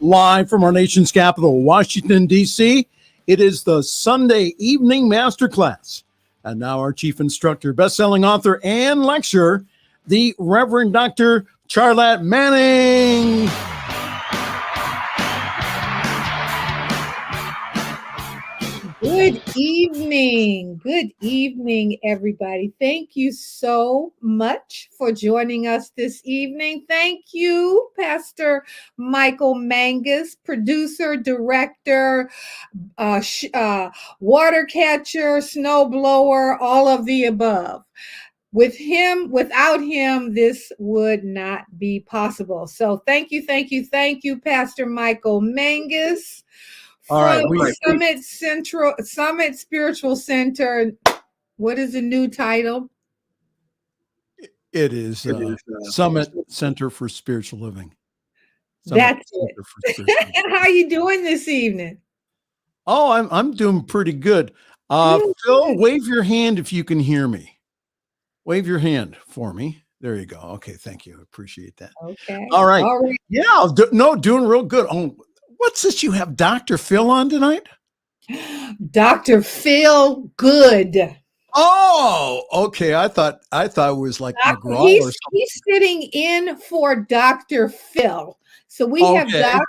live from our nation's capital, Washington, D.C. It is the Sunday Evening Masterclass. And now our chief instructor, best-selling author, and lecturer, the Reverend Dr. Charlette Manning. Good evening, everybody. Thank you so much for joining us this evening. Thank you, Pastor Michael Mangus, producer, director, water catcher, snow blower, all of the above. Without him, this would not be possible. So thank you, Pastor Michael Mangus. All right, Summit Spiritual Center. What is the new title? It is Summit Center for Spiritual Living. That's it. And how are you doing this evening? Oh, I'm doing pretty good. Phil, wave your hand if you can hear me. Wave your hand for me. There you go. Okay, thank you. Appreciate that. Okay. All right. Yeah, doing real good. Oh, what's this? You have Dr. Phil on tonight? Dr. Phil Good. Oh, okay. I thought it was like McGraw or something. He's sitting in for Dr. Phil. So we have Dr.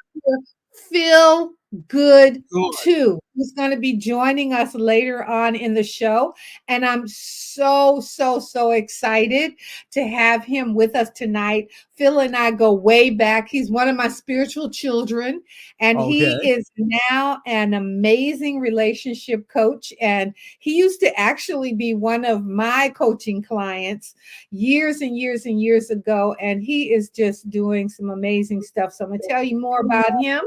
Phil Good too, who's going to be joining us later on in the show. And I'm so excited to have him with us tonight. Phil and I go way back. He's one of my spiritual children, and he is now an amazing relationship coach. And he used to actually be one of my coaching clients years and years ago. And he is just doing some amazing stuff. So I'm going to tell you more about him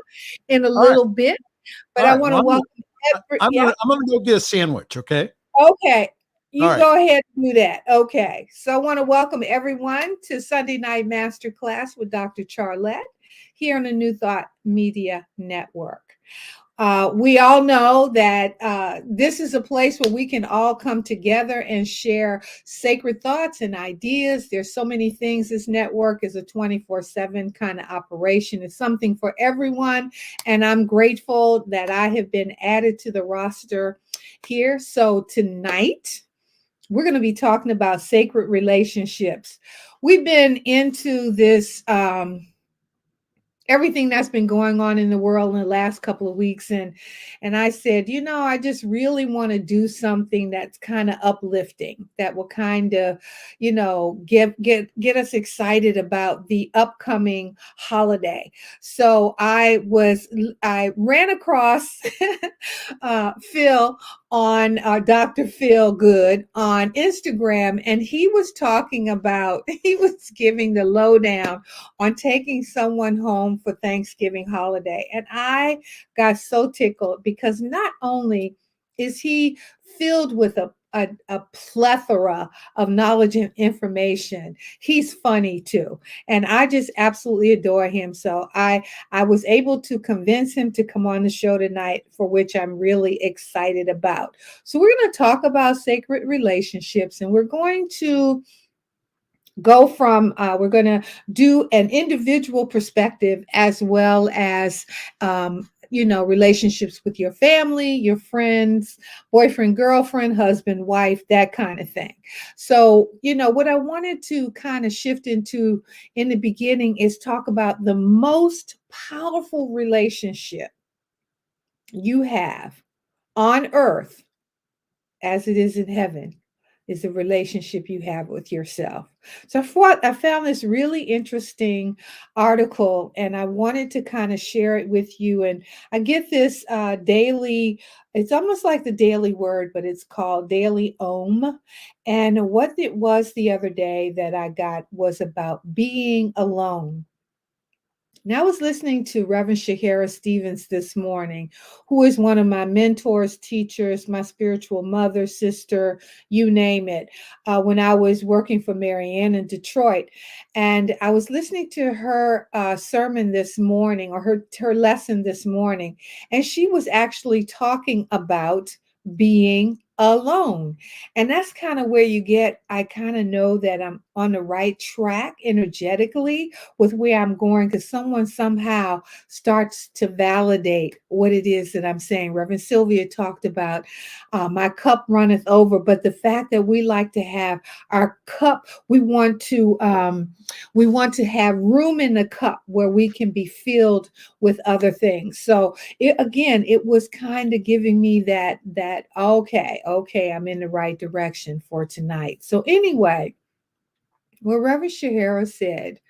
in a little bit. But I want to welcome I'm going to go get a sandwich, okay? Okay. You go ahead and do that. Okay. So I want to welcome everyone to Sunday Night Masterclass with Dr. Charlette here on the New Thought Media Network. We all know that this is a place where we can all come together and share sacred thoughts and ideas. There's so many things. This network is a 24/7 kind of operation. It's something for everyone. And I'm grateful that I have been added to the roster here. So tonight, we're going to be talking about sacred relationships. We've been into this everything that's been going on in the world in the last couple of weeks. And I said, I just really want to do something that's kind of uplifting, that will kind of, get us excited about the upcoming holiday. So I ran across Phil on Dr. Phil Good on Instagram, and he was giving the lowdown on taking someone home for Thanksgiving holiday. And I got so tickled because not only is he filled with a plethora of knowledge and information, he's funny too. And I just absolutely adore him. So I was able to convince him to come on the show tonight, for which I'm really excited about. So we're going to talk about sacred relationships, and we're going to go from, we're going to do an individual perspective as well as, relationships with your family, your friends, boyfriend, girlfriend, husband, wife, that kind of thing. So, what I wanted to kind of shift into in the beginning is talk about the most powerful relationship you have on earth as it is in heaven. Is the relationship you have with yourself. So I found this really interesting article, and I wanted to kind of share it with you. And I get this daily, it's almost like the Daily Word, but it's called Daily Om. And what it was the other day that I got was about being alone. Now, I was listening to Reverend Shahara Stevens this morning, who is one of my mentors, teachers, my spiritual mother, sister, you name it, when I was working for Marianne in Detroit. And I was listening to her sermon this morning, or her lesson this morning, and she was actually talking about being alone. And that's kind of where I kind of know that I'm on the right track energetically with where I'm going, because someone somehow starts to validate what it is that I'm saying. Reverend Sylvia talked about my cup runneth over, but the fact that we like to have our cup, we want to have room in the cup where we can be filled with other things. So it was kind of giving me that okay, I'm in the right direction for tonight. So anyway, what Reverend Shahara said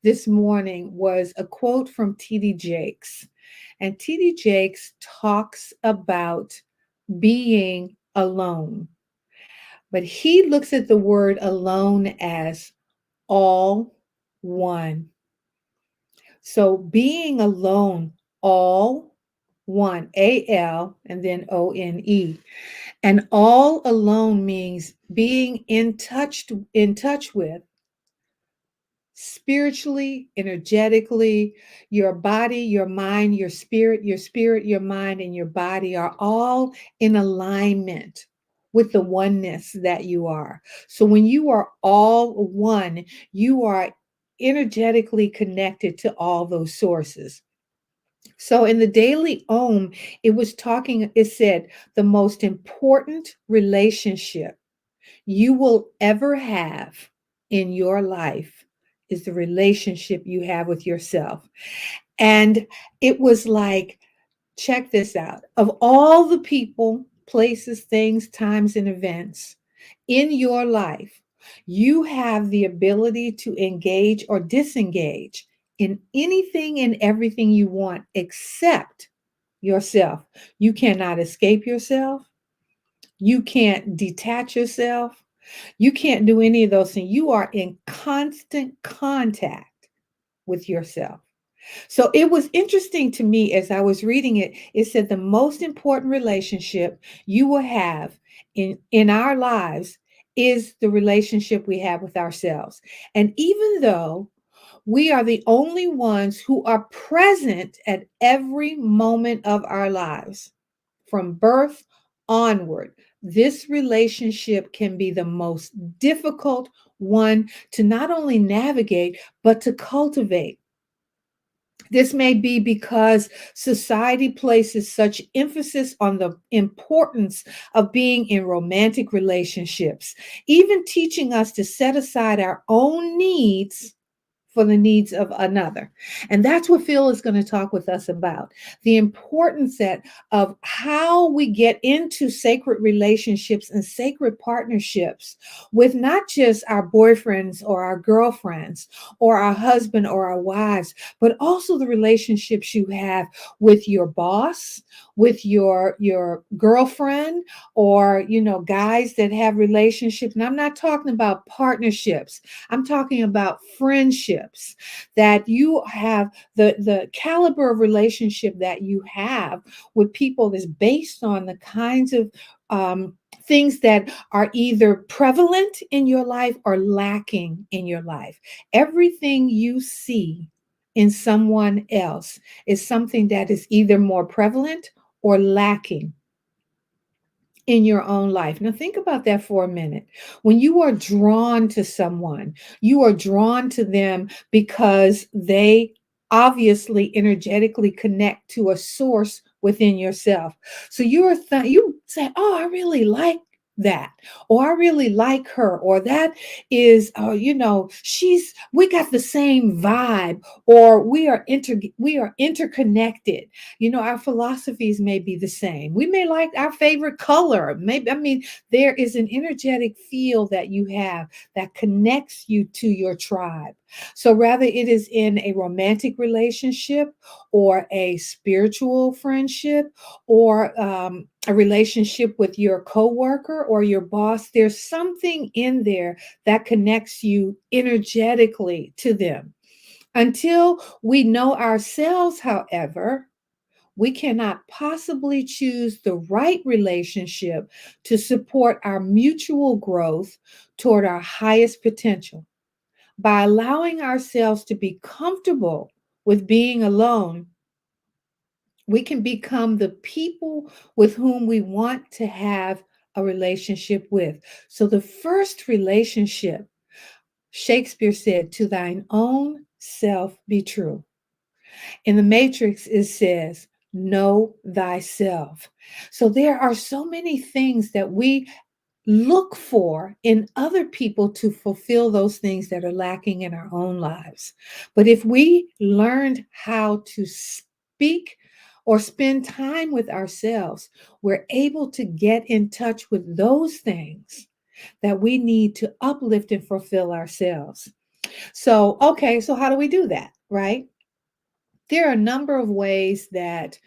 this morning was a quote from TD Jakes. And TD Jakes talks about being alone, but he looks at the word alone as all one. So being alone, all one, AL and then ONE. And all alone means being in touch with spiritually, energetically, your body, your mind, your spirit, your mind, and your body are all in alignment with the oneness that you are. So when you are all one, you are energetically connected to all those sources. So in the Daily Om, it said, the most important relationship you will ever have in your life is the relationship you have with yourself. And it was like, check this out. Of all the people, places, things, times, and events in your life, you have the ability to engage or disengage in anything and everything you want except yourself. You cannot escape yourself. You can't detach yourself. You can't do any of those things. You are in constant contact with yourself. So it was interesting to me as I was reading it. It said the most important relationship you will have in our lives is the relationship we have with ourselves. And even though we are the only ones who are present at every moment of our lives, from birth onward, this relationship can be the most difficult one to not only navigate, but to cultivate. This may be because society places such emphasis on the importance of being in romantic relationships, even teaching us to set aside our own needs for the needs of another. And that's what Phil is going to talk with us about. The importance of how we get into sacred relationships and sacred partnerships with not just our boyfriends or our girlfriends or our husband or our wives, but also the relationships you have with your boss, with your girlfriend, or guys that have relationships. And I'm not talking about partnerships. I'm talking about friendships, that you have the caliber of relationship that you have with people is based on the kinds of things that are either prevalent in your life or lacking in your life. Everything you see in someone else is something that is either more prevalent or lacking in your own life. Now, think about that for a minute. When you are drawn to someone, you are drawn to them because they obviously energetically connect to a source within yourself. So you say, "Oh, I really like that," or "I really like her," or "That is, we got the same vibe," or we are interconnected. Our philosophies may be the same. We may like our favorite color. Maybe, there is an energetic field that you have that connects you to your tribe. So rather it is in a romantic relationship or a spiritual friendship or a relationship with your coworker or your boss, there's something in there that connects you energetically to them. Until we know ourselves, however, we cannot possibly choose the right relationship to support our mutual growth toward our highest potential. By allowing ourselves to be comfortable with being alone, we can become the people with whom we want to have a relationship with. So the first relationship, Shakespeare said, to thine own self be true. In the Matrix, it says, know thyself. So there are so many things that we look for in other people to fulfill those things that are lacking in our own lives. But if we learned how to speak or spend time with ourselves, we're able to get in touch with those things that we need to uplift and fulfill ourselves. So, okay, so how do we do that, right? There are a number of ways that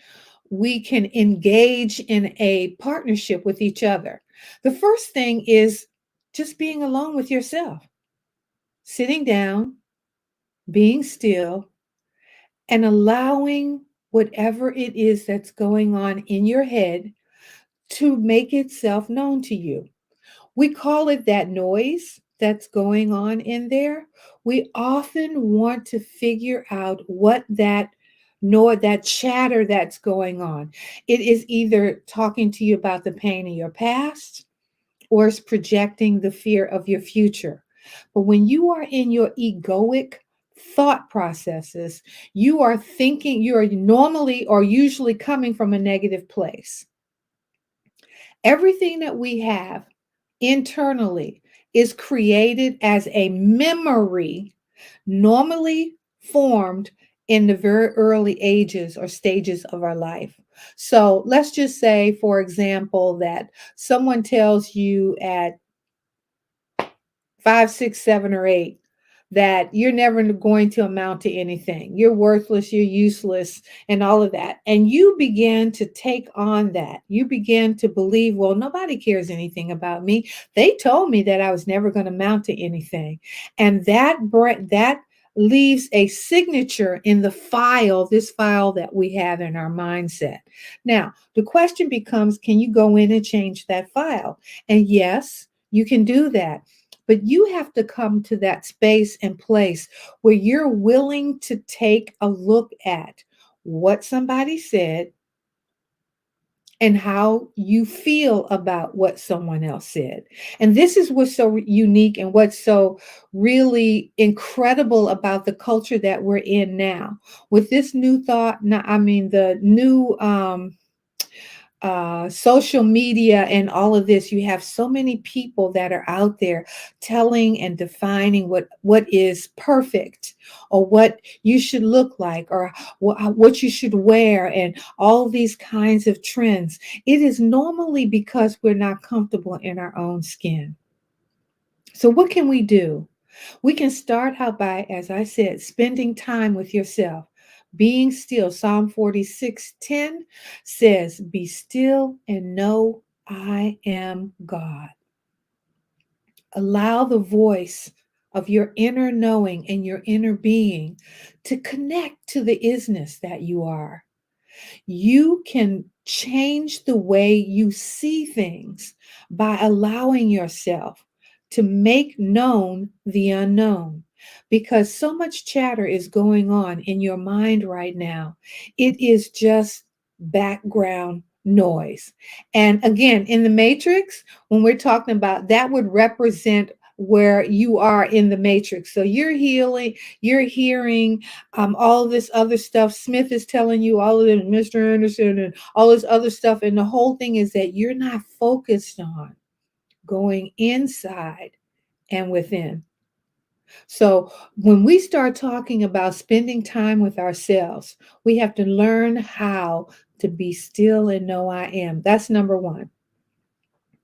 we can engage in a partnership with each other. The first thing is just being alone with yourself, sitting down, being still, and allowing whatever it is that's going on in your head to make itself known to you. We call it that noise that's going on in there. We often want to figure out what that noise, that chatter that's going on. It is either talking to you about the pain of your past or it's projecting the fear of your future. But when you are in your egoic thought processes, you are thinking, you are normally or usually coming from a negative place. Everything that we have internally is created as a memory, normally formed in the very early ages or stages of our life. So let's just say, for example, that someone tells you at 5, 6, 7, or 8 that you're never going to amount to anything. You're worthless, you're useless, and all of that. And you begin to take on that. You begin to believe, well, nobody cares anything about me. They told me that I was never going to amount to anything. And that leaves a signature in the file, this file that we have in our mindset. Now, the question becomes, can you go in and change that file? And yes, you can do that. But you have to come to that space and place where you're willing to take a look at what somebody said and how you feel about what someone else said. And this is what's so unique and what's so really incredible about the culture that we're in now. With this new thought, the new social media and all of this, you have so many people that are out there telling and defining what is perfect or what you should look like or what you should wear and all these kinds of trends. It is normally because we're not comfortable in our own skin. So what can we do? We can start out by, as I said, spending time with yourself. Being still. Psalm 46:10 says, be still and know I am God. Allow the voice of your inner knowing and your inner being to connect to the isness that you are. You can change the way you see things by allowing yourself to make known the unknown, because so much chatter is going on in your mind right now. It is just background noise. And again, in the matrix, when we're talking about that, would represent where you are in the matrix. So you're hearing all this other stuff. Smith is telling you all of it, Mr. Anderson, and all this other stuff. And the whole thing is that you're not focused on going inside and within. So when we start talking about spending time with ourselves, we have to learn how to be still and know I am. That's number one.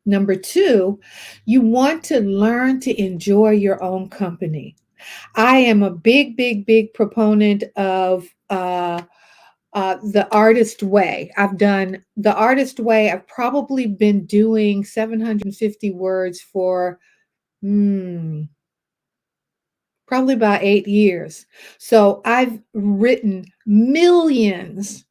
Number two, you want to learn to enjoy your own company. I am a big, big, big proponent of the artist way. I've done the artist way. I've probably been doing 750 words for probably about 8 years. So I've written millions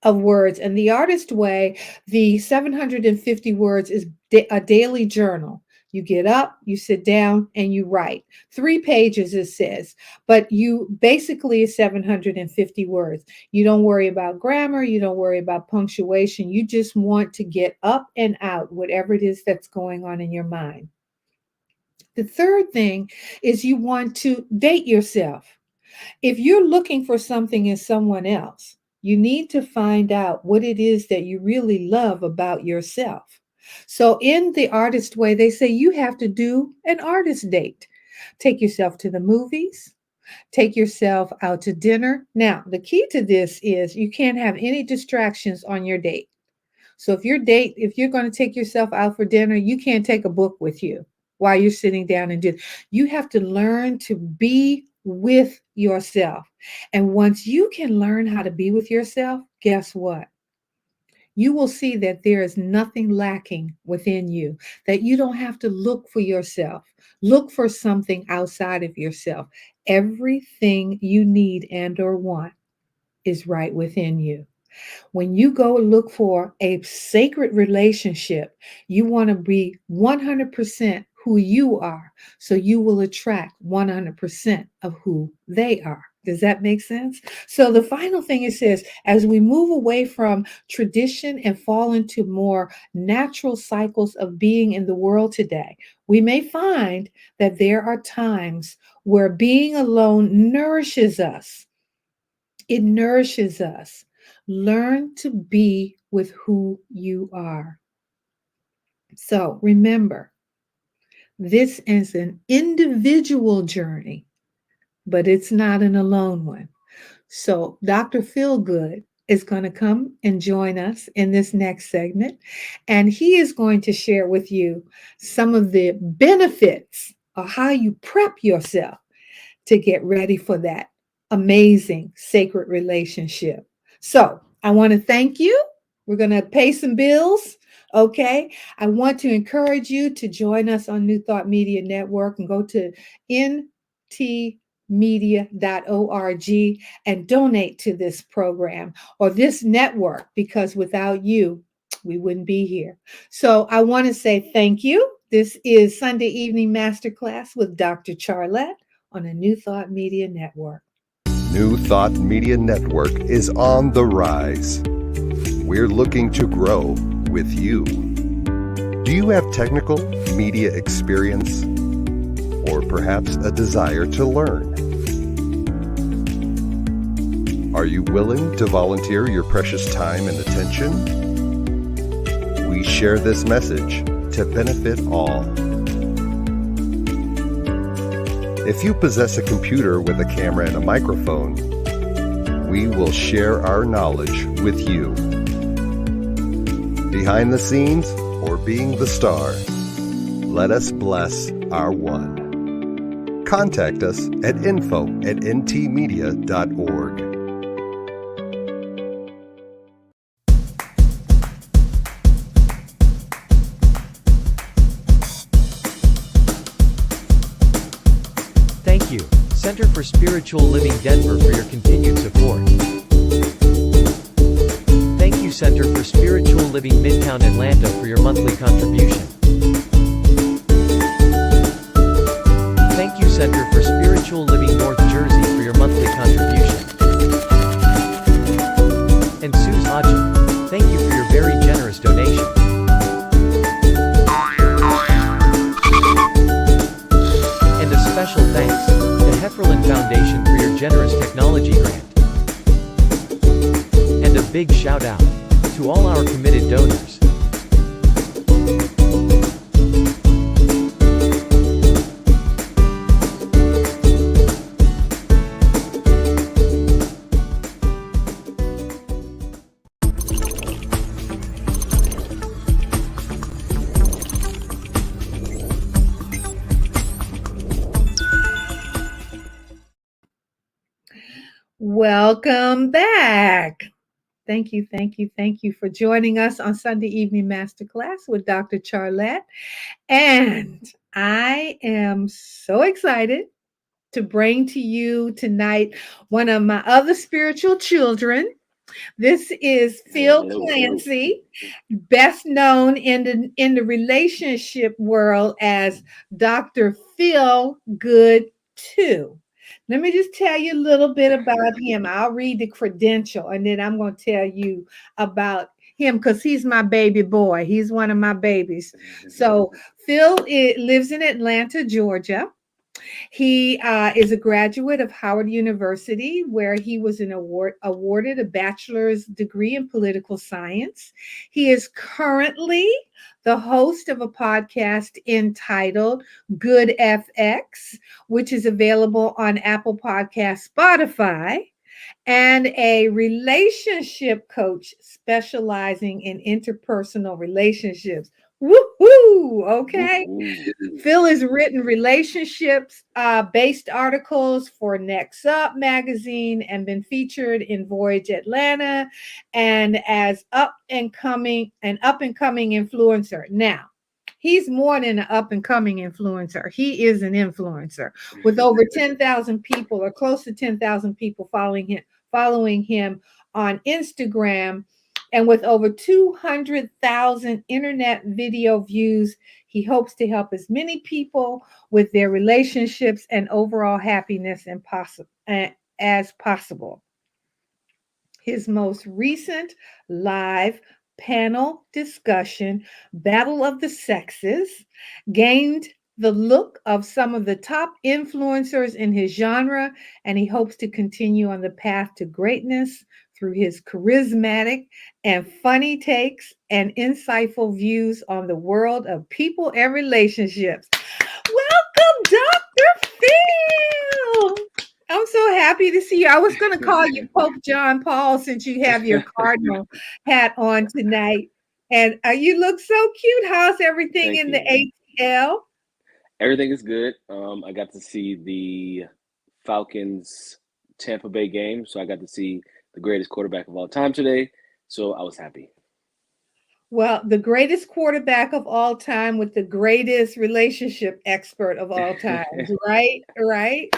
of words. And the artist way, the 750 words is a daily journal. You get up, you sit down, and you write. 3 pages, it says, but you basically is 750 words. You don't worry about grammar. You don't worry about punctuation. You just want to get up and out whatever it is that's going on in your mind. The third thing is you want to date yourself. If you're looking for something in someone else, you need to find out what it is that you really love about yourself. So, in the artist way, they say you have to do an artist date. Take yourself to the movies, take yourself out to dinner. Now, the key to this is you can't have any distractions on your date. So if you're going to take yourself out for dinner, you can't take a book with you while you're sitting down and do. You have to learn to be with yourself. And once you can learn how to be with yourself, guess what? You will see that there is nothing lacking within you, that you don't have to look for yourself. Look for something outside of yourself. Everything you need and or want is right within you. When you go look for a sacred relationship, you want to be 100% who you are. So you will attract 100% of who they are. Does that make sense? So the final thing it says, as we move away from tradition and fall into more natural cycles of being in the world today, we may find that there are times where being alone nourishes us. It nourishes us. Learn to be with who you are. So remember, this is an individual journey, but it's not an alone one. So Dr. Feelgood is going to come and join us in this next segment, and he is going to share with you some of the benefits of how you prep yourself to get ready for that amazing sacred relationship. So I want to thank you. We're going to pay some bills. Okay. I want to encourage you to join us on New Thought Media Network and go to ntmedia.org and donate to this program or this network, because without you, we wouldn't be here. So I want to say thank you. This is Sunday Evening Masterclass with Dr. Charlette on a New Thought Media Network. New Thought Media Network is on the rise. We're looking to grow with you. Do you have technical media experience or perhaps a desire to learn? Are you willing to volunteer your precious time and attention? We share this message to benefit all. If you possess a computer with a camera and a microphone, we will share our knowledge with you. Behind the scenes or being the star, let us bless our one. Contact us at info@ntmedia.org. Thank you, Center for Spiritual Living Denver, for your continued support. Thank you, Center for Spiritual Living Midtown Atlanta, for your monthly contribution. Thank you, Center for Spiritual Living North Jersey, for your monthly contribution. And Suze Ajit, thank you for your very generous donation. And a special thanks to Hefferland Foundation for your generous technology grant. And a big shout out to all our committed donors. Welcome back. Thank you for joining us on Sunday Evening Masterclass with Dr. Charlette. And I am so excited to bring to you tonight one of my other spiritual children. This is Phil Clancy, best known in the relationship world as Dr. Phil Good 2. Let me just tell you a little bit about him. I'll read the credential and then I'm going to tell you about him because he's my baby boy. He's one of my babies. So Phil lives in Atlanta, Georgia. He is a graduate of Howard University, where he was awarded a bachelor's degree in political science. He is currently the host of a podcast entitled Good FX, which is available on Apple Podcasts, Spotify, and a relationship coach specializing in interpersonal relationships. Woohoo! Okay. Phil has written relationships based articles for NexUp Magazine and been featured in Voyage Atlanta and as up and coming influencer. Now, he's more than an up and coming influencer. He is an influencer with over 10,000 people or close to 10,000 people following him on Instagram. And with over 200,000 internet video views, he hopes to help as many people with their relationships and overall happiness as possible. His most recent live panel discussion, Battle of the Sexes, gained the look of some of the top influencers in his genre, and he hopes to continue on the path to greatness through his charismatic and funny takes and insightful views on the world of people and relationships. Welcome, Dr. Phil. I'm so happy to see you. I was going to call you Pope John Paul since you have your cardinal hat on tonight. And you look so cute. How's everything in the ATL? Everything is good. I got to see the Falcons Tampa Bay game, so I got to see the greatest quarterback of all time today. So I was happy. Well, the greatest quarterback of all time with the greatest relationship expert of all time, right? Right?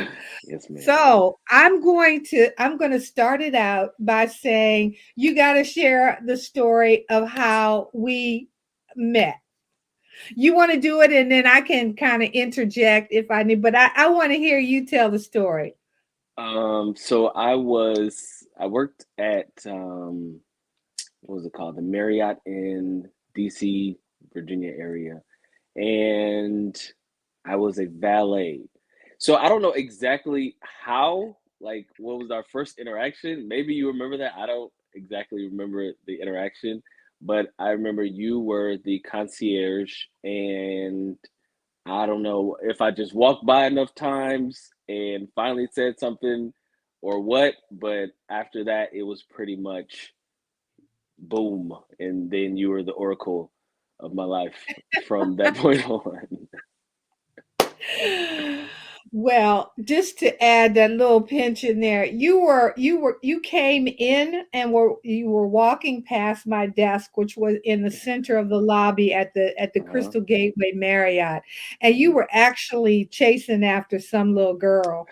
Yes, ma'am. So I'm going to start it out by saying you got to share the story of how we met. You want to do it, and then I can kind of interject if I need, but I want to hear you tell the story. So I worked at what was it called? The Marriott in DC, Virginia area. And I was a valet. So I don't know exactly how, like, what was our first interaction? Maybe you remember that. I don't exactly remember the interaction, but I remember you were the concierge, and I don't know if I just walked by enough times and finally said something or what, but after that, it was pretty much boom. And then you were the oracle of my life from that point on. Well, just to add that little pinch in there, you came in and you were walking past my desk, which was in the center of the lobby at the Crystal Gateway Marriott, and you were actually chasing after some little girl.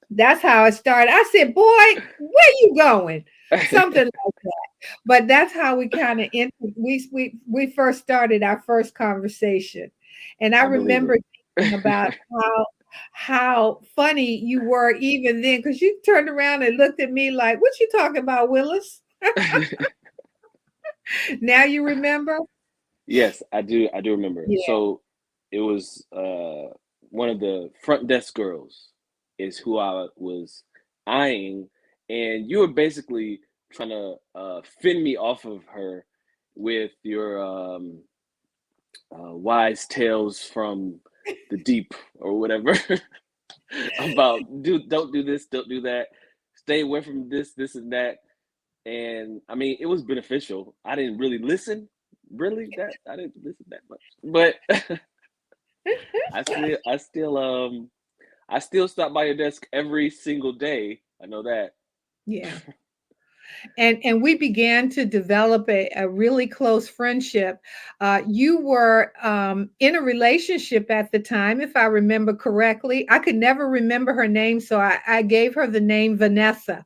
That's how it started. I said, "Boy, where you going?" Something like that. But that's how we kind of we first started our first conversation, and I remember thinking about how funny you were even then, because you turned around and looked at me like, "What you talking about, Willis?" Now you remember? Yes, I do. I do remember. Yeah. So it was one of the front desk girls is who I was eyeing, and you were basically trying to fend me off of her with your wise tales from the deep or whatever about don't do this, don't do that, stay away from this and that. And I mean, it was beneficial. I didn't really listen, I didn't listen that much, but I still stop by your desk every single day. I know that. Yeah. And we began to develop a really close friendship. You were in a relationship at the time, if I remember correctly. I could never remember her name, so I gave her the name Vanessa.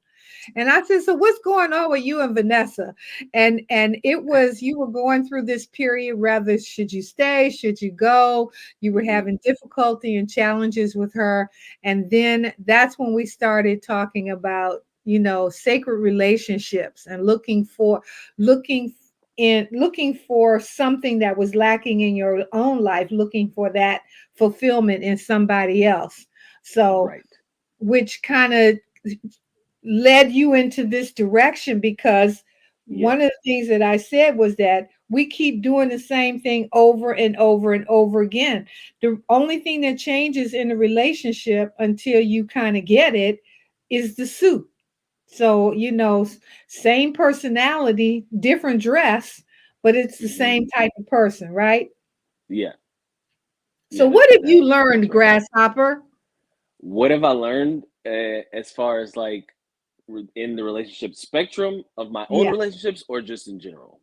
And I said, so what's going on with you and Vanessa? And it was, you were going through this period, rather should you stay, should you go? You were having difficulty and challenges with her. And then that's when we started talking about, you know, sacred relationships and looking for something that was lacking in your own life, looking for that fulfillment in somebody else. So, Right. which kind of led you into this direction, because Yeah. one of the things that I said was that we keep doing the same thing over and over and over again. The only thing that changes in a relationship until you kind of get it is the suit. So, you know, same personality, different dress, but it's the Hmm. same type of person, right? Yeah. So, Yeah. what have you That's learned, right. Grasshopper? What have I learned as far as like in the relationship spectrum of my own Yeah, relationships or just in general?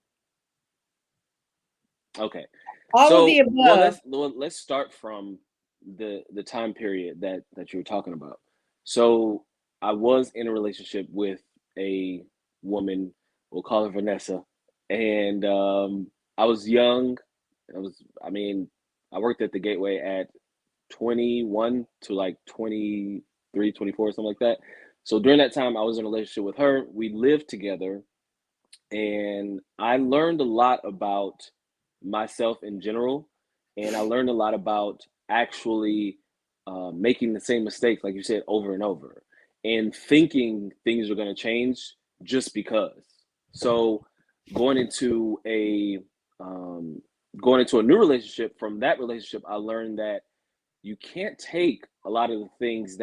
Okay. all of the So, above. let's start from the time period that you were talking about. So, I was in a relationship with a woman, we'll call her Vanessa, and I was young. I mean, I worked at the Gateway at 21 to like 23, 24, something like that. So during that time, I was in a relationship with her. We lived together, and I learned a lot about myself in general, and I learned a lot about actually making the same mistakes, like you said, over and over, and thinking things are going to change just because. So going into a um, going into a new relationship, from that relationship, I learned that you can't take a lot of the things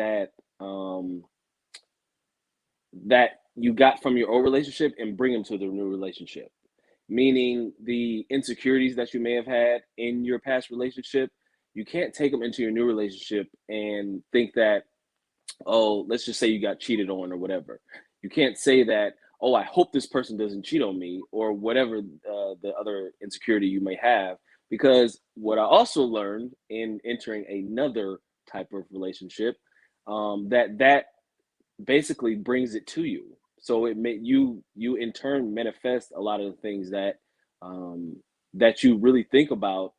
um, that you got from your old relationship and bring them to the new relationship. Meaning the insecurities that you may have had in your past relationship, you can't take them into your new relationship and think that, oh, let's just say you got cheated on or whatever. You can't say that, oh, I hope this person doesn't cheat on me or whatever the other insecurity you may have. Because what I also learned in entering another type of relationship, that basically brings it to you. So it may you in turn manifest a lot of the things um, that you really think about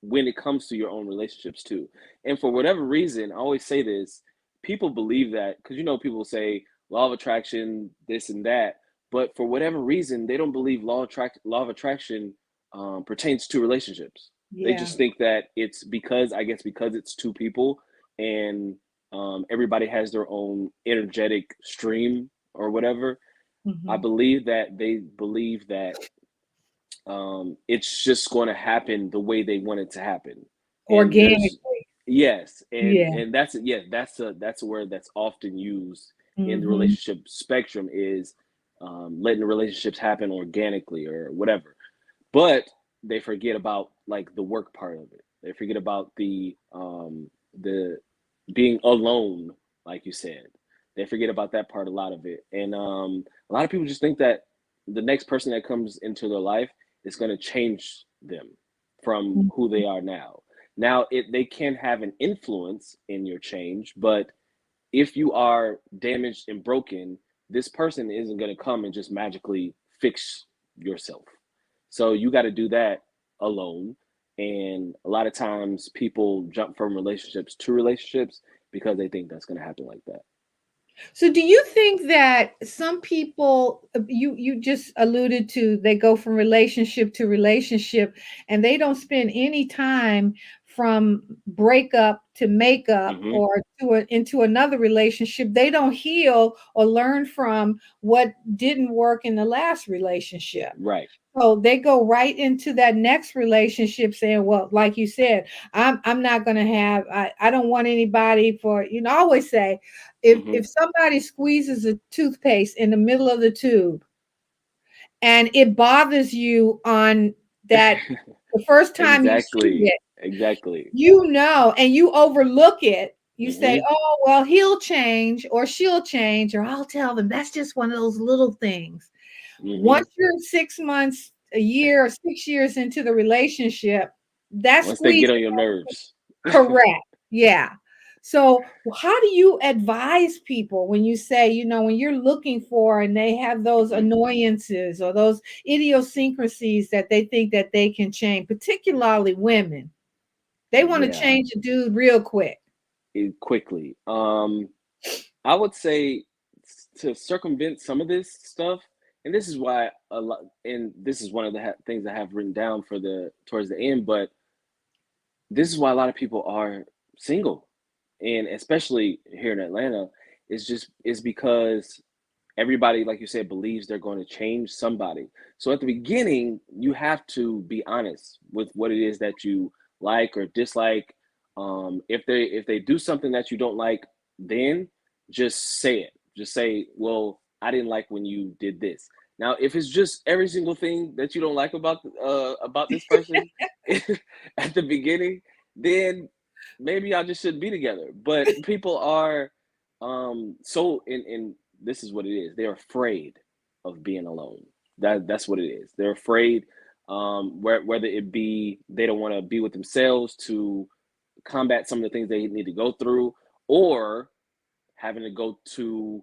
when it comes to your own relationships too. And for whatever reason, I always say this, people believe that because people say law of attraction, this and that, but for whatever reason, they don't believe law of attraction pertains to relationships. They Yeah. just think that it's because I guess because it's two people and everybody has their own energetic stream or whatever. I Mhm. believe that they believe that it's just going to happen the way they want it to happen. And there's Organically. yes, Yeah. and that's a word that's often used in the Mhm. relationship spectrum is letting the relationships happen organically or whatever. But they forget about like the work part of it. They forget about the being alone, like you said. They forget about that part, a lot of it. And a lot of people just think that the next person that comes into their life is going to change them from who they Mhm. are now. Now, they can have an influence in your change, but if you are damaged and broken, this person isn't going to come and just magically fix yourself. So you got to do that alone. And a lot of times people jump from relationships to relationships because they think that's going to happen like that. So do you think that some people, you just alluded to, they go from relationship to relationship and they don't spend any time from breakup to makeup Hmm. or into another relationship. They don't heal or learn from what didn't work in the last relationship. Right. So they go right into that next relationship saying, well, like you said, I'm not gonna have, I don't want anybody for, I always say, Hmm. if somebody squeezes a toothpaste in the middle of the tube and it bothers you on that the first time you see Exactly. it, Exactly. and you overlook it. You say, Hmm. oh, well, he'll change or she'll change, or I'll tell them that's just one of those little things. Hmm. Once you're 6 months, a year, or 6 years into the relationship, that Once they squeeze get on is your nerves. correct. Yeah. So, how do you advise people when you say, when you're looking for and they have those Mhm. annoyances or those idiosyncrasies that they think that they can change, particularly women? They want to Yeah, change a dude real quick. quickly. I would say to circumvent some of this stuff, and this is why a lot, and this is one of the things I have written down for the towards the end, but this is why a lot of people are single, and especially here in Atlanta, is because everybody, like you said, believes they're going to change somebody. So at the beginning, you have to be honest with what it is that you like or dislike. If they do something that you don't like, then just say it. Just say, "Well, I didn't like when you did this." Now, if it's just every single thing that you don't like about this person at the beginning, then maybe y'all just shouldn't be together. But people are so in this is what it is. They're afraid of being alone. That's what it is. They're afraid, whether it be they don't want to be with themselves to combat some of the things they need to go through, or having to go to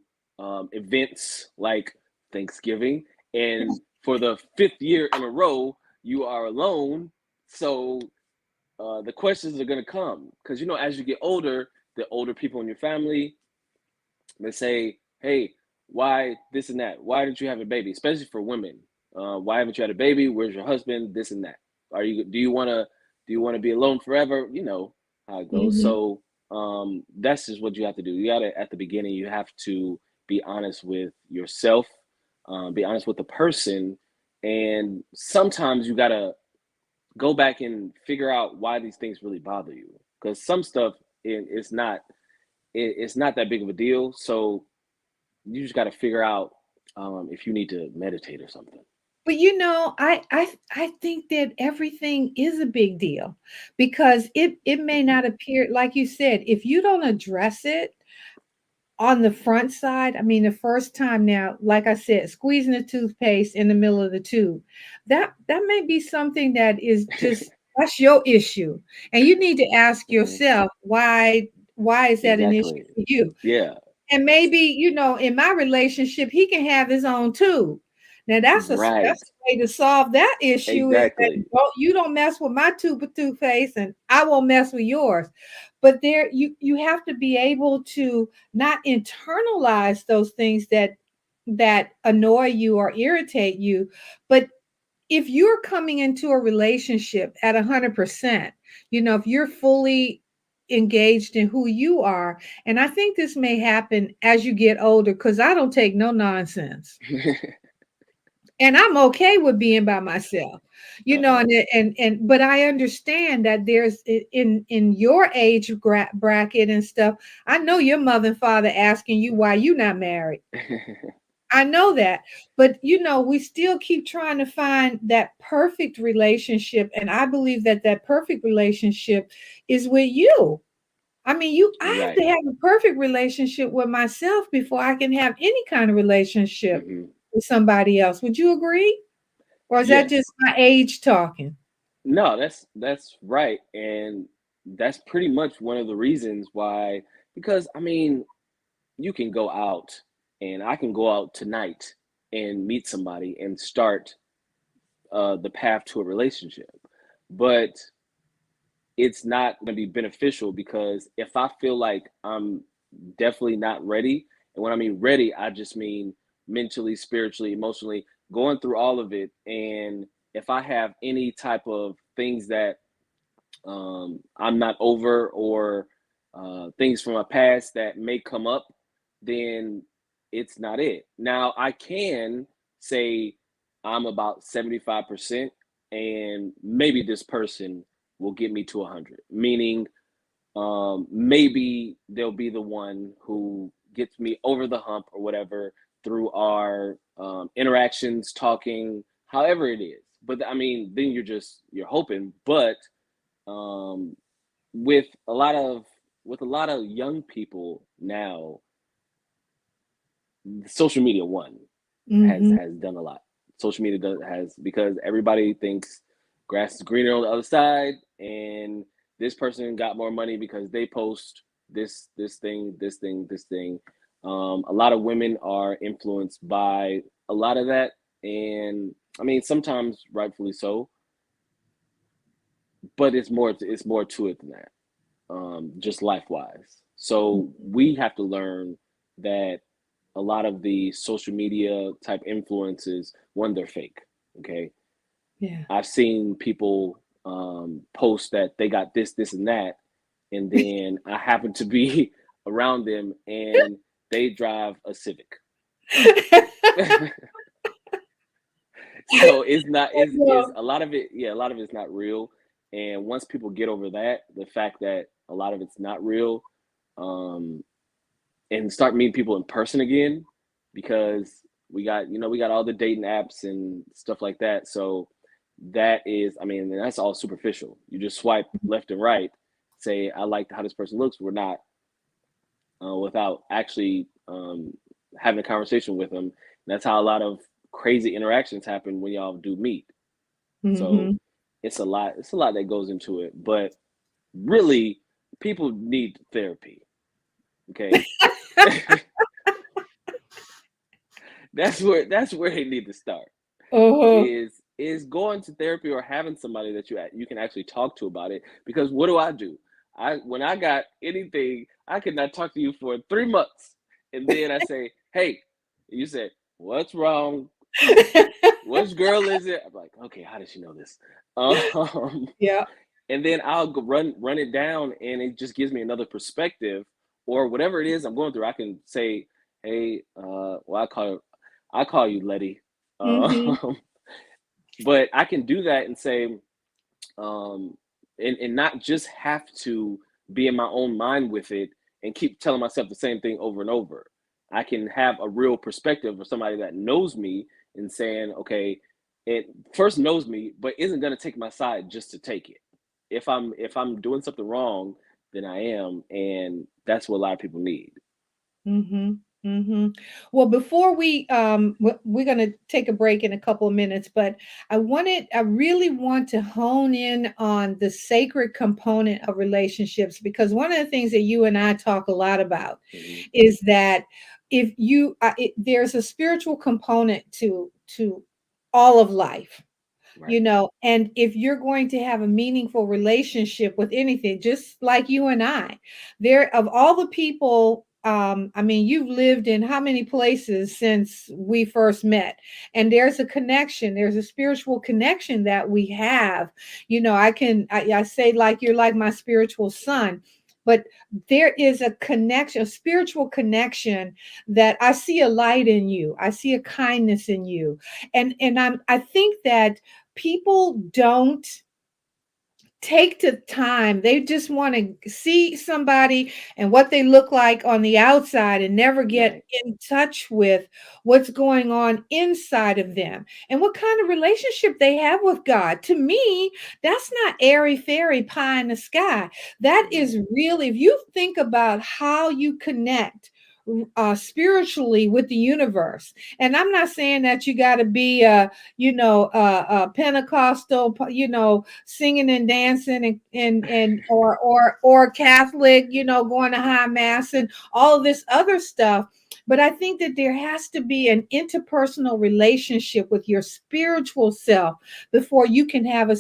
events like Thanksgiving, and for the fifth year in a row, you are alone. So the questions are going to come because as you get older, the older people in your family, they say, "Hey, why this and that? Why didn't you have a baby?" Especially for women, why haven't you had a baby? Where's your husband? This and that. Are you? Do you want to be alone forever? You know how it goes. Mhm. So that's just what you have to do. You gotta at the beginning. You have to be honest with yourself, be honest with the person, and sometimes you gotta go back and figure out why these things really bother you. Because some stuff it's not that big of a deal. So you just got to figure out if you need to meditate or something. But I think that everything is a big deal because it may Mhm. not appear like you said, if you don't address it on the front side. I mean, the first time now, like I said, squeezing the toothpaste in the middle of the tube, that may be something that is just that's your issue. And you need to ask Mhm. yourself why is that an issue Exactly. for you? Yeah. And maybe, in my relationship, he can have his own too. Now Right. that's a way to solve that issue is that Exactly. you don't mess with my tube of toothpaste and I won't mess with yours. But there you have to be able to not internalize those things that annoy you or irritate you, but if you're coming into a relationship at 100%, if you're fully engaged in who you are, and I think this may happen as you get older because I don't take no nonsense. And I'm okay with being by myself, Uh-huh. and but I understand that there's in your age bracket and stuff. I know your mother and father asking you why you not married. I know that, but we still keep trying to find that perfect relationship, and I believe that that perfect relationship is with you. I mean, I have to Right. have a perfect relationship with myself before I can have any kind of relationship Hmm. with somebody else. Would you agree? Or is that just Yes. my age talking? No, that's right, and that's pretty much one of the reasons why. Because I mean, you can go out, and I can go out tonight and meet somebody and start the path to a relationship. But it's not going to be beneficial because if I feel like I'm definitely not ready, and when I mean ready, I just mean mentally, spiritually, emotionally, going through all of it. And if I have any type of things that I'm not over, or things from my past that may come up, then it's not it. Now, I can say I'm about 75%, and maybe this person will get me to 100, meaning maybe they'll be the one who gets me over the hump or whatever through our interactions, talking, however it is. But I mean, then you're hoping. But um, with a lot of young people now, social media one Mhm. has done a lot. Social media has, because everybody thinks grass is greener on the other side, and this person got more money because they post this thing, this thing, this thing. A lot of women are influenced by a lot of that, and I mean sometimes rightfully so, but it's more to it than that. Just life wise. So we have to learn that a lot of the social media type influences, one, they're fake. Okay. Yeah. I've seen people post that they got this, and that, and then I happen to be around them and they drive a Civic. So it's not is a lot of it, yeah, a lot of it's not real. And once people get over that, the fact that a lot of it's not real, um, and start meeting people in person again, because we got all the dating apps and stuff like that. So that is, I mean, that's all superficial. You just swipe left and right, say I like how this person looks. We're not without actually having a conversation with them. And that's how a lot of crazy interactions happen when y'all do meet. So Mm-hmm. it's a lot. It's a lot that goes into it. But really, people need therapy. Okay, that's where they need to start. Uh-huh. Is going to therapy or having somebody that you can actually talk to about it. Because what do? When I got anything, I could not talk to you for 3 months, and then I say, "Hey," you said, "What's wrong? Which girl is it?" I'm like, "Okay, how does she know this?" Yeah. And then I'll go run it down, and it just gives me another perspective, or whatever it is I'm going through. I can say, "Hey, well, I call you Letty," Mm-hmm. but I can do that and say, and not just have to be in my own mind with it and keep telling myself the same thing over and over. I can have a real perspective of somebody that knows me and saying, okay, it first knows me, but isn't going to take my side just to take it. If I'm doing something wrong, then I am, and that's what a lot of people need. Mm-hmm. Mm-hmm. Well, before we're going to take a break in a couple of minutes, but I really want to hone in on the sacred component of relationships, because one of the things that you and I talk a lot about Mhm. is that if you, there's a spiritual component to all of life. Right. And if you're going to have a meaningful relationship with anything, just like you and I, there, of all the people, I mean, you've lived in how many places since we first met, and there's a connection, there's a spiritual connection that we have. I say, like, you're like my spiritual son, but there is a connection, a spiritual connection, that I see a light in you, I see a kindness in you. I think that people don't take the time. They just want to see somebody and what they look like on the outside, and never get Right. in touch with what's going on inside of them and what kind of relationship they have with God. To me, that's not airy fairy pie in the sky. That Right. is really, if you think about how you connect spiritually with the universe. And I'm not saying that you got to be a Pentecostal, singing and dancing, or Catholic, going to high mass and all of this other stuff. But I think that there has to be an interpersonal relationship with your spiritual self before you can have a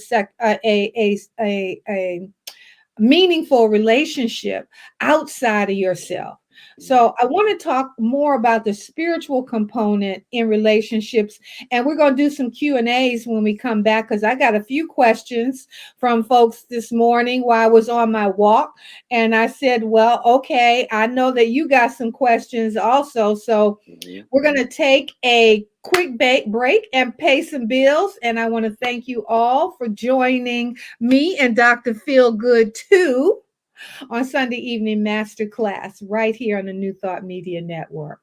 meaningful relationship outside of yourself. Mhm. So I want to talk more about the spiritual component in relationships, and we're going to do some Q&As when we come back, because I got a few questions from folks this morning while I was on my walk, and I said, well, okay, I know that you got some questions also, so Mhm. we're going to take a quick break and pay some bills. And I want to thank you all for joining me and Dr. Feel Good too on Sunday Evening Masterclass right here on the New Thought Media Network.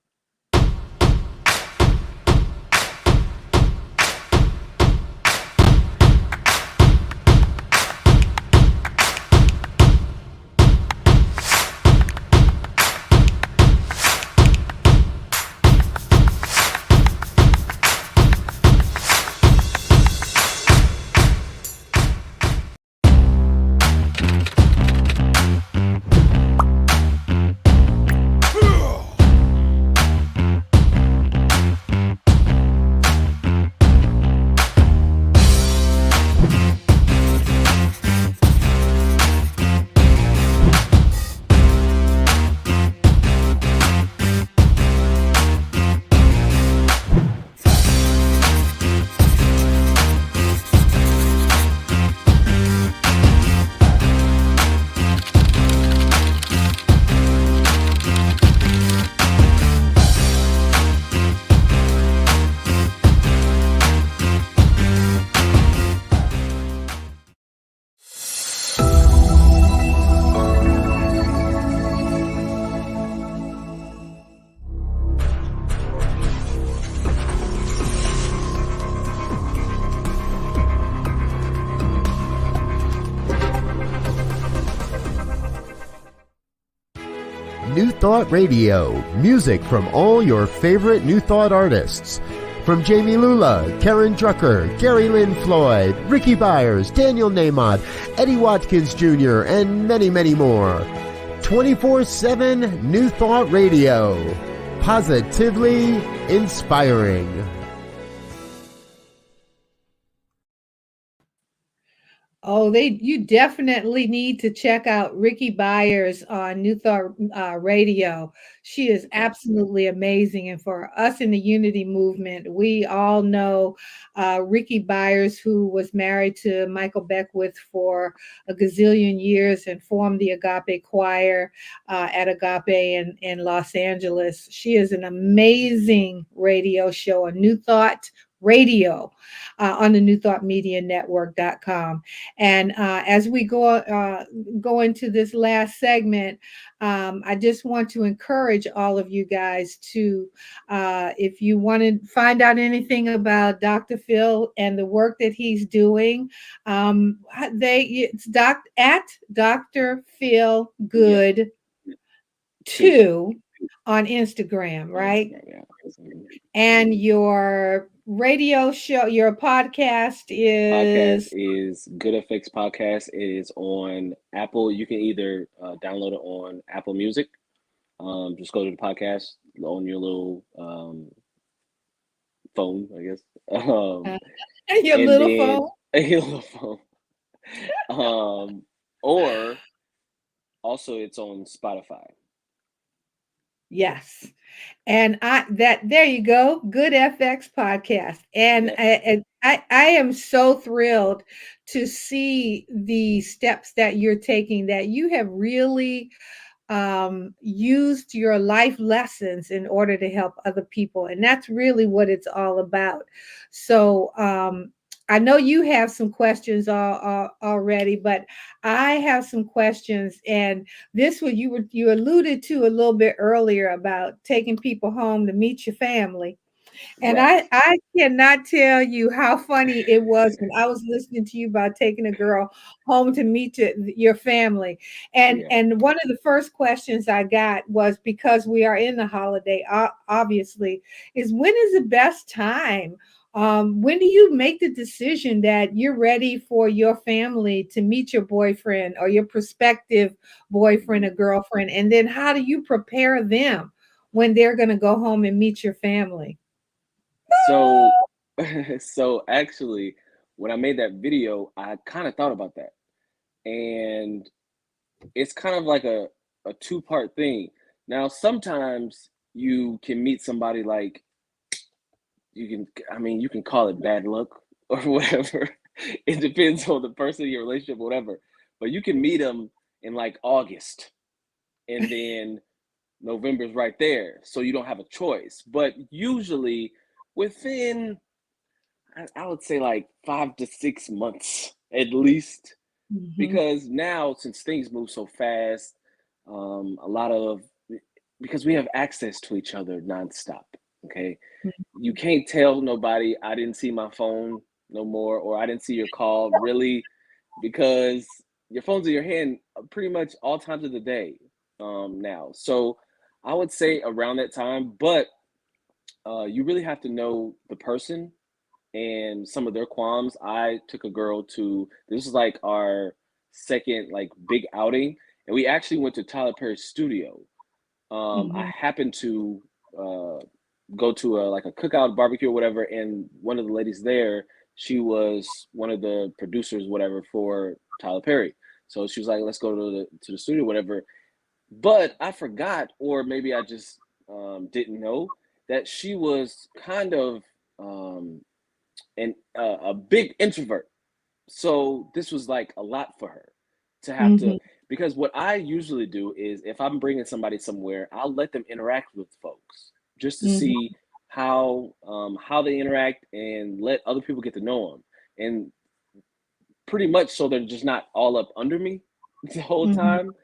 New Thought Radio, music from all your favorite New Thought artists. From Jamie Lula, Karen Drucker, Gary Lynn Floyd, Ricky Byers, Daniel Namod, Eddie Watkins Jr., and many, many more. 24/7 New Thought Radio. Positively inspiring. Oh, you definitely need to check out Ricky Byers on New Thought Radio. She is absolutely amazing. And for us in the Unity movement, we all know Ricky Byers, who was married to Michael Beckwith for a gazillion years and formed the Agape Choir at Agape in Los Angeles. She is an amazing radio show, a New Thought Radio on the New Thought Media Network.com. And as we go into this last segment, I just want to encourage all of you guys to, if you want to find out anything about Dr. Phil and the work that he's doing, it's at Dr. Phil Good 2 on Instagram, right? And your radio show, your podcast is Good Effects Podcast. It is on Apple. You can either download it on Apple Music. Just go to the podcast on your little phone, I guess. Your little phone. Or also it's on Spotify. Yes. And there you go. Good FX podcast. And I am so thrilled to see the steps that you're taking, that you have really used your life lessons in order to help other people. And that's really what it's all about. So I know you have some questions already, but I have some questions. And this one you alluded to a little bit earlier about taking people home to meet your family. And right. I cannot tell you how funny it was when I was listening to you about taking a girl home to meet your family. And one of the first questions I got was, because we are in the holiday, obviously, is when is the best time? When do you make the decision that you're ready for your family to meet your boyfriend or your prospective boyfriend or girlfriend? And then how do you prepare them when they're going to go home and meet your family? So actually, when I made that video, I kind of thought about that. And it's kind of like a two-part thing. Now, sometimes you can meet somebody like, you can call it bad luck or whatever. It depends on the person, your relationship, whatever. But you can meet them in like August, and then November's right there, so you don't have a choice. But usually within, I would say, like 5 to 6 months at least, because now, since things move so fast, because we have access to each other nonstop. Okay. You can't tell nobody I didn't see my phone no more, or I didn't see your call, really, because your phone's in your hand pretty much all times of the day now. So I would say around that time, but you really have to know the person and some of their qualms. I took a girl this is like our second like big outing, and we actually went to Tyler Perry's studio. I happened to go to a cookout, barbecue or whatever, and one of the ladies there, she was one of the producers, whatever, for Tyler Perry. So she was like, let's go to the studio, whatever. But I forgot, or maybe I just didn't know, that she was kind of a big introvert. So this was like a lot for her to have to, because what I usually do is, if I'm bringing somebody somewhere, I'll let them interact with folks just to see how they interact and let other people get to know them. And pretty much so they're just not all up under me the whole time.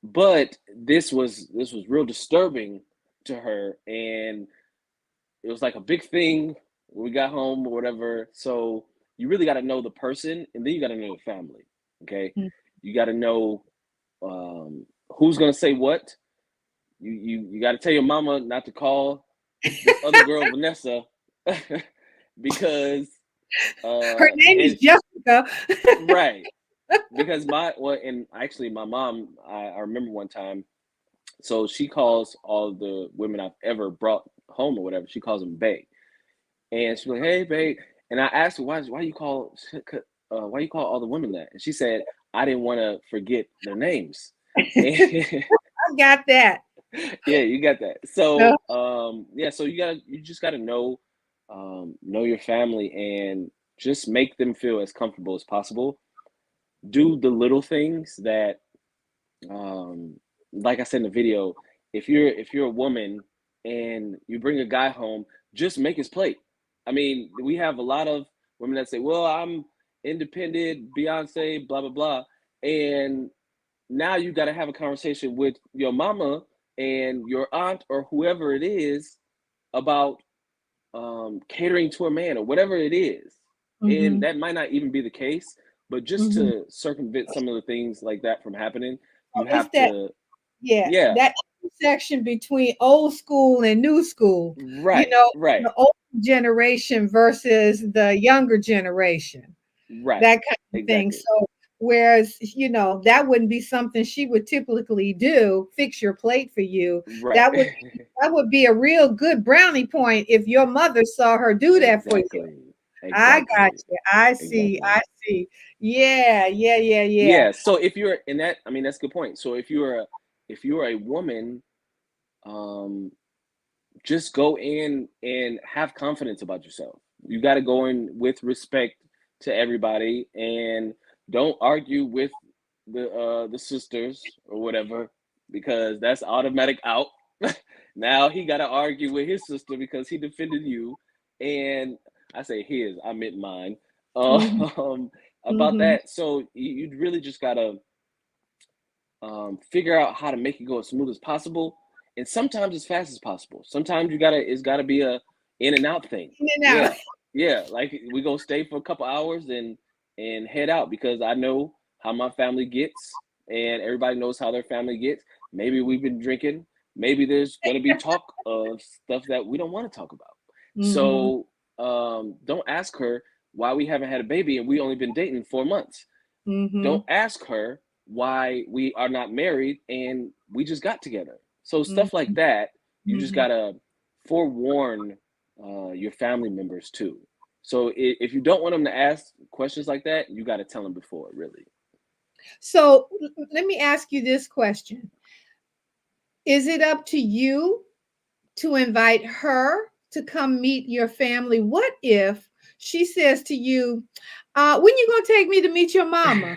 But this was real disturbing to her, and it was like a big thing when we got home or whatever. So you really got to know the person, and then you got to know the family. Okay, you got to know who's gonna say what, you got to tell your mama not to call this other girl Vanessa because Her name is and Jessica. right, because and actually my mom, I remember one time, so she calls all the women I've ever brought home or whatever, she calls them bae, and she's like, hey babe, and I asked her why you call all the women that, and she said I didn't want to forget their names. And I got that. yeah, you got that. No. So yeah, so you just gotta know your family and just make them feel as comfortable as possible. Do the little things that um like I said in the video, if you're a woman and you bring a guy home, just make his plate. I mean, we have a lot of women that say, well, I'm independent, Beyonce, blah blah blah, and now you got to have a conversation with your mama and your aunt or whoever it is about catering to a man or whatever it is. And Mhm. that might not even be the case, but just Mhm. to circumvent some of the things like that from happening, So you it's have that, to, yeah, yeah, that intersection between old school and new school, right, right, the old generation versus the younger generation, right, that kind of thing. exactly, So, whereas, that wouldn't be something she would typically do, fix your plate for you. right, That would be a real good brownie point if your mother saw her do that for you. exactly, I got exactly, you. I see. exactly. I see. Yeah, yeah, yeah, yeah. Yeah. So if you're in that, I mean, that's a good point. So if you're a woman, um, just go in and have confidence about yourself. You got to go in with respect to everybody, and don't argue with the sisters or whatever, because that's automatic out. Now he got to argue with his sister because he defended you, and I say his, I meant mine. Mhm, Um, about mhm. that, so you really just gotta figure out how to make it go as smooth as possible, and sometimes as fast as possible. Sometimes it's gotta be a in and out thing. In and out. Yeah, yeah. Like we go stay for a couple hours and head out because I know how my family gets, and everybody knows how their family gets. Maybe we've been drinking. Maybe there's gonna be talk of stuff that we don't want to talk about. Mhm, So don't ask her why we haven't had a baby and we only been dating 4 months. Don't mhm, ask her why we are not married and we just got together. So stuff like mhm, that, you just mhm. gotta forewarn your family members too. So if you don't want them to ask questions like that, you got to tell them before, really. So let me ask you this question. Is it up to you to invite her to come meet your family? What if she says to you, when you gonna take me to meet your mama?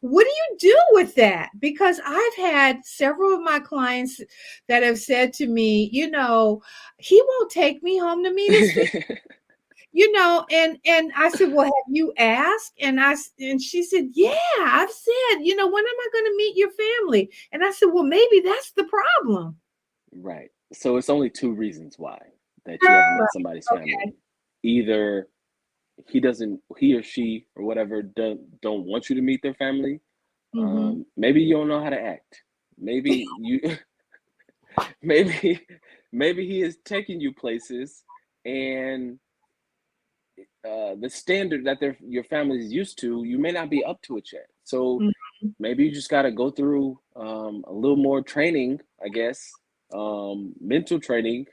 What do you do with that? Because I've had several of my clients that have said to me, he won't take me home to meet his family. And I said, well, have you asked? And she said, yeah, I've said, when am I going to meet your family? And I said, well, maybe that's the problem. Right. So it's only two reasons why that you haven't met Right. somebody's Okay. family. Either he or she or whatever don't want you to meet their family. Mm-hmm. Maybe you don't know how to act. Maybe you maybe maybe he is taking you places, and the standard that your family is used to, you may not be up to it yet. So Mm-hmm. maybe you just got to go through a little more training, I guess, mental training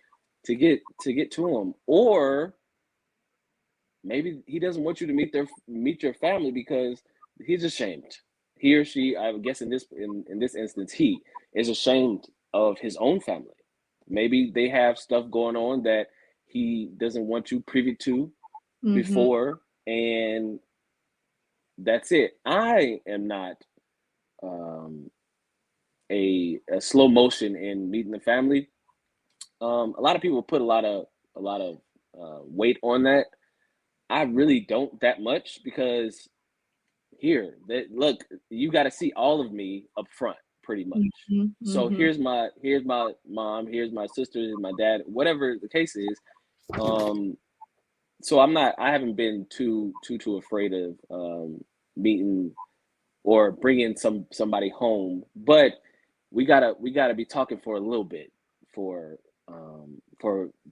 to get to him. Or maybe he doesn't want you to meet your family because he's ashamed. He or she, I guess in this instance, he is ashamed of his own family. Maybe they have stuff going on that he doesn't want you privy to Mm-hmm. before, and that's it. I am not um, a slow motion in meeting the family. A lot of people put a lot of weight on that. I really don't that much because look, you got to see all of me up front, pretty much. Mm-hmm. So Mm-hmm. here's my mom, here's my sister, here's my dad, whatever the case is. Um, so I haven't been too afraid of meeting or bringing somebody home. But we gotta be talking for a little bit for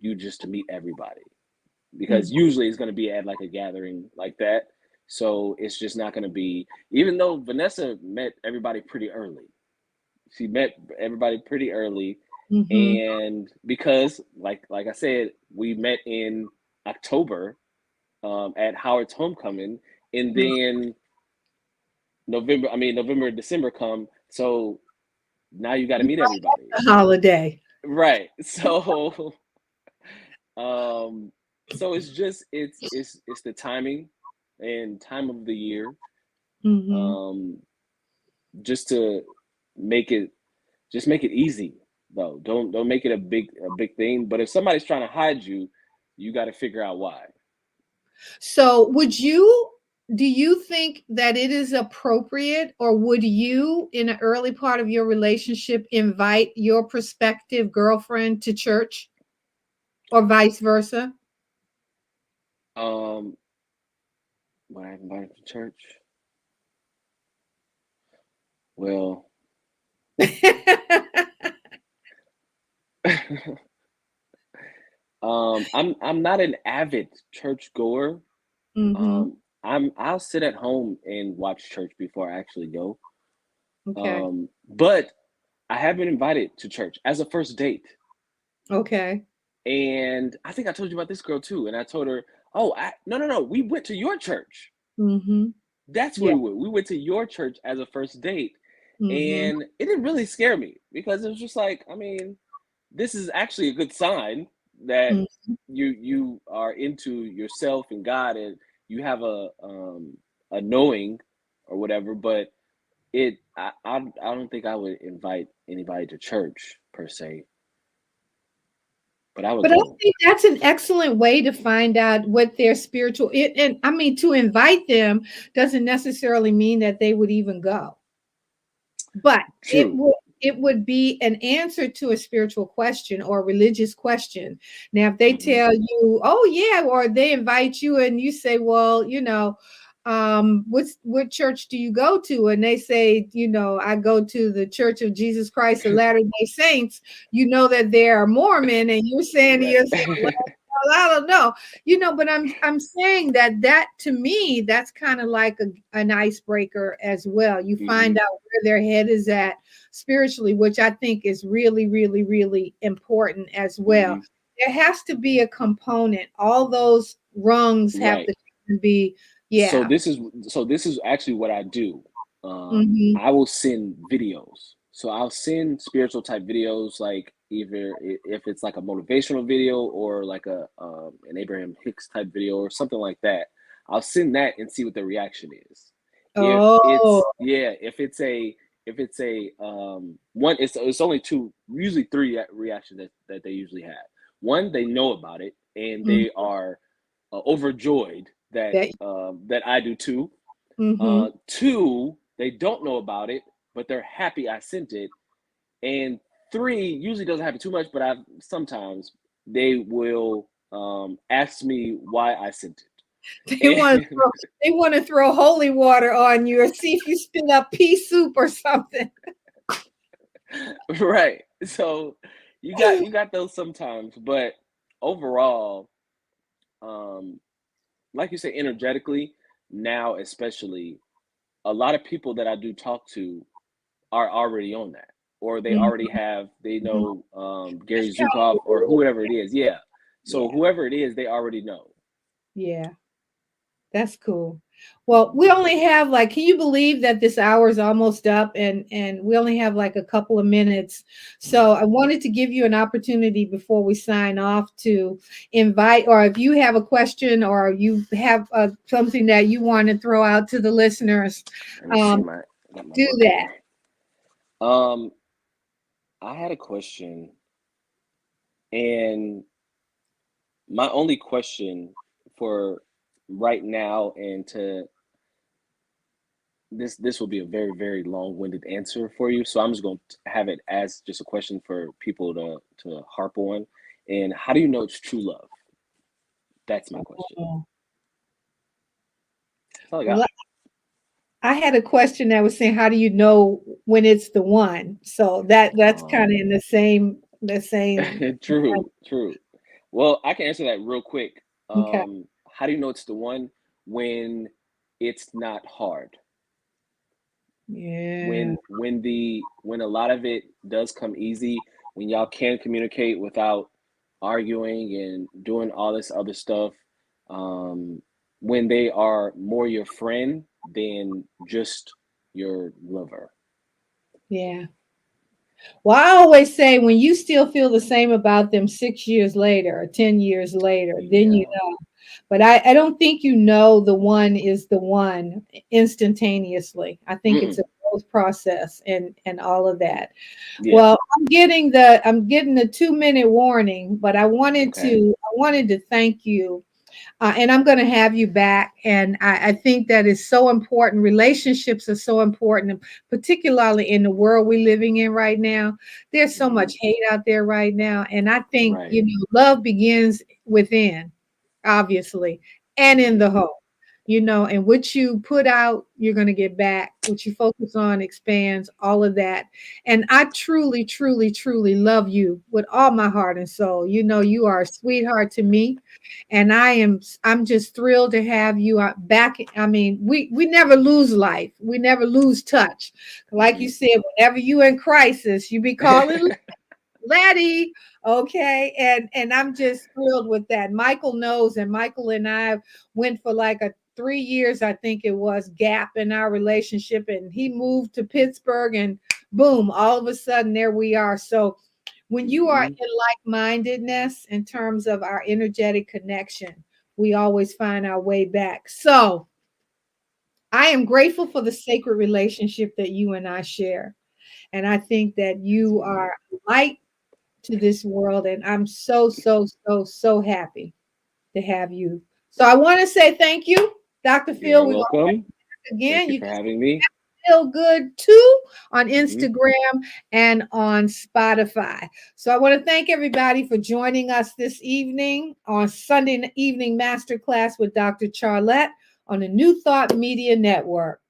you just to meet everybody, because usually it's gonna be at like a gathering like that. So it's just not gonna be, even though Vanessa met everybody pretty early. She met everybody pretty early. And because like I said, we met in October at Howard's homecoming, and then November, December come. So now you got to meet everybody. Holiday. Right. So so it's just it's the timing and time of the year. Just to make it easy though. Don't make it a big thing. But if somebody's trying to hide you, you got to figure out why. So do you think that it is appropriate, or would you, in an early part of your relationship, invite your prospective girlfriend to church, or vice versa? When I invited to church, well, I'm not an avid church goer. I'll sit at home and watch church before I actually go. Okay. But I have been invited to church as a first date. Okay. And I think I told you about this girl too. And I told her, oh, no, we went to your church. That's where we went to your church as a first date. And it didn't really scare me, because it was just like, I mean, this is actually a good sign that you are into yourself and God, and you have a knowing or whatever. But I don't think I would invite anybody to church per se. But I think that's an excellent way to find out what their spiritual, and I mean, to invite them doesn't necessarily mean that they would even go. But it would be an answer to a spiritual question or a religious question. Now, if they tell you, oh yeah, or they invite you and you say, well, what church do you go to? And they say, I go to the Church of Jesus Christ of Latter-day Saints. You know that they're Mormon, and you're saying to yourself, well, I don't know, but I'm saying that to me, that's kind of like an icebreaker as well. You find out where their head is at spiritually, which I think is really, really, really important as well. There has to be a component. All those rungs have to be. Yeah. So this is actually what I do. I will send videos. So I'll send spiritual type videos, like either if it's like a motivational video or like an Abraham Hicks type video or something like that. I'll send that and see what the reaction is. If it's a one, it's only two, usually three reactions that they usually have. One, they know about it and they are overjoyed that I do too. Two, they don't know about it, but they're happy I sent it. And three, usually doesn't happen too much, but sometimes they will ask me why I sent it. They want to throw holy water on you, or see if you spit up pea soup or something. Right. So you got those sometimes, but overall, like you say, energetically, now especially, a lot of people that I do talk to are already on that, or they already they know Gary Zukov or whoever it is. Yeah. So whoever it is, they already know. Yeah. That's cool. Well, we only have can you believe that this hour is almost up, and we only have a couple of minutes. So I wanted to give you an opportunity before we sign off to invite, or if you have a question or you have something that you want to throw out to the listeners, do that. I had a question, and my only question for right now, and this will be a very, very long-winded answer for you, so I'm just going to have it as just a question for people to harp on. And how do you know it's true love? That's my question. That's all I got. I had a question that was saying, how do you know when it's the one? So that's kind of in the same. True, true. Well, I can answer that real quick. Okay. How do you know it's the one? When it's not hard. Yeah. When a lot of it does come easy, when y'all can communicate without arguing and doing all this other stuff, um, when they are more your friend than just your lover. Yeah. Well, I always say when you still feel the same about them 6 years later or 10 years later, then you Yeah. know. But I don't think you know the one is the one instantaneously. I think it's Mm-mm. a growth process and all of that. Yeah. Well, I'm getting the 2-minute warning, but Okay. I wanted to thank you. And I'm going to have you back. And I think that is so important. Relationships are so important, particularly in the world we're living in right now. There's so Hmm. much hate out there right now. And I think, Right. love begins within, obviously, and in the Hmm. home. And what you put out, you're going to get back. What you focus on expands, all of that. And I truly, truly, truly love you with all my heart and soul. You are a sweetheart to me, and I'm just thrilled to have you back. I mean, we never lose life. We never lose touch. Like you Hmm. said, whenever you in crisis, you be calling Laddie. Okay. And I'm just thrilled with that. Michael knows, and Michael and I went for like a 3 years, I think it was, gap in our relationship. And he moved to Pittsburgh, and boom, all of a sudden there we are. So when you are Hmm. in like-mindedness in terms of our energetic connection, we always find our way back. So I am grateful for the sacred relationship that you and I share. And I think that you Same. are light to this world. And I'm so, so, so, so happy to have you. So I want to say thank you, Dr. You Phil. are We're going to welcome. again. Thank you You for can having me. feel good too on Hmm. Instagram and on Spotify. So I want to thank everybody for joining us this evening on Sunday evening masterclass with Dr. Charlette on the New Thought Media Network.